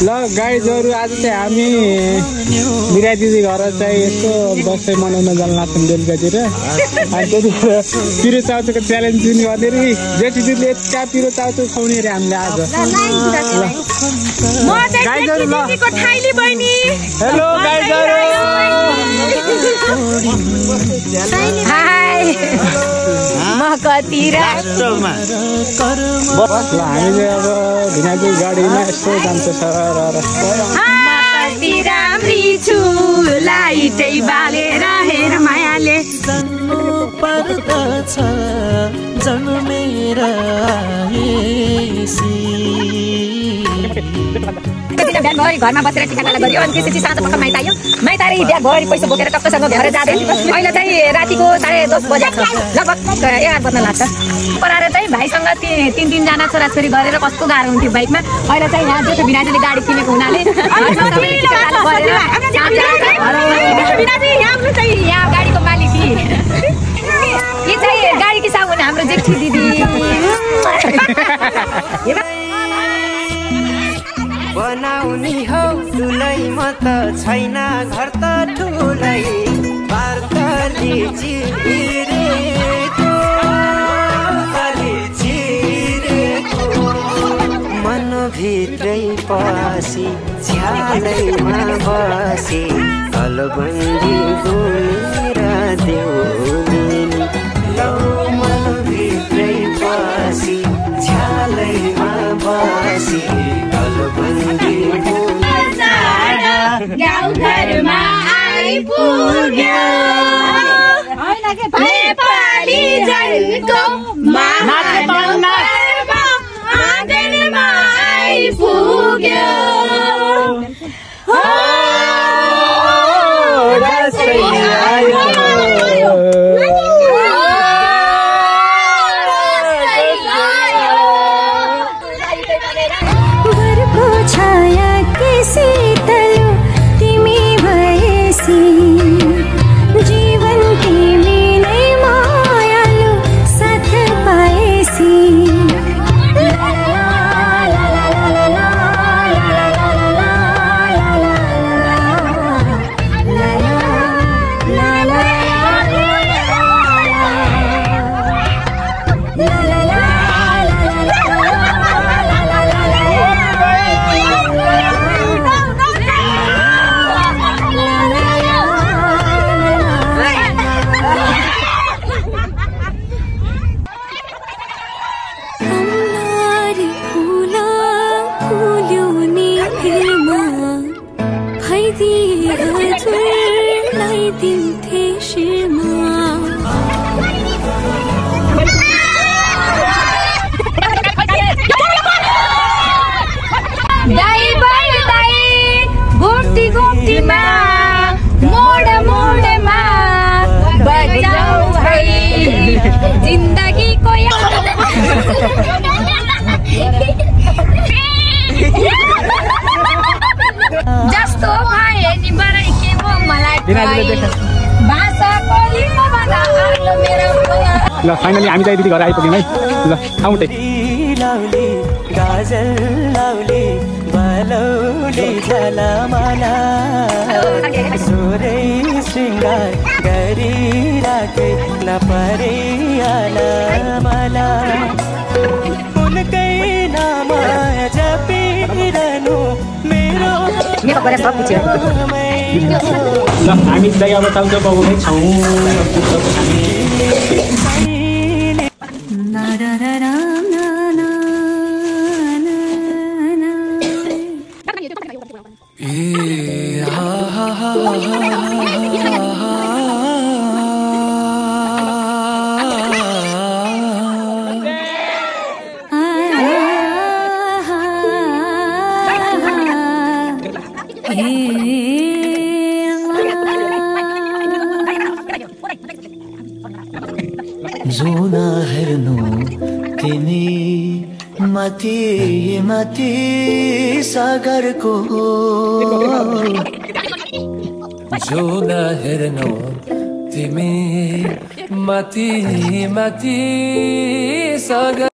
ल गाइजहरु आज चाहिँ हामी बिराज दिदी घर चाहिँ यसो दसैँ मनाउन जान लाग्छौँ बेलुकातिर। अनि त्यतिखेर पिरो चाउचोको च्यालेन्ज दिने भनेर जेठी दिदीले यता पिरो चाउचो खुवाउने रे हामीले आज। गाइजहरु ल हेलो गाइजहरु हाय म कति राष्ट्रमा बस ल हामी चाहिँ अब भिनाजु गाडीमा यस्तो जान्छ सर कति राम्री छु लाइटै बालेर हेर मायाले पर्दछ जन्मेर बिहान भरि घरमा बसेर टिकाटाला गऱ्यो अनि त्यसपछि साँझ पख माइत आयो। माइत आएर बिहान भरि पैसा बोकेर टक्कसँग घर जाँदै अहिले चाहिँ रातिको 10:30 बजेको लगभग 11 बज्न लाग्छ। पराएर चाहिँ भाइसँग तीनजना छोराछोरी गरेर कस्तो गाह्रो हुन्थ्यो बाइकमा। अहिले चाहिँ यहाँ जेठो भिनाजुले गाडी किनेको हुनाले यहाँ गाडीको मालिक यी चाहिँ गाडीकी सामुन हाम्रो जेठी दिदी बनाउने हौ ठुलै म त छैन घर त ठुलै पार्कले चिरेको मनभित्रै पसी झ्यालैमा बसी अलबन्दी गुनेर देउनी लौ मनभित्रै पसी झ्यालैमा बसी गाउँ घरमा आइपुग्यो नेपाली जनको आँगनमा आइपुग्यो जिन्दगी को जस्तो भए नि बरै के भो मलाई भाषाको लिम्बुमा मेरो ल फाइनली हामी चाहिँ दिदी घर आइपुग्यौँ है। ल आउँदै लाउली गाजल लाउली बलौली झलमला सोरै श्रृंगार गरिराखे नपरे आलमला उनकै नाम जपिरहनु मेरो ल हामी चाहिँ अब चाउचाउ पाउने छौँ। जोना हेर्नु तिमी माथि माथि सागरको जोना हेर्नु तिमी माथि माथि सागर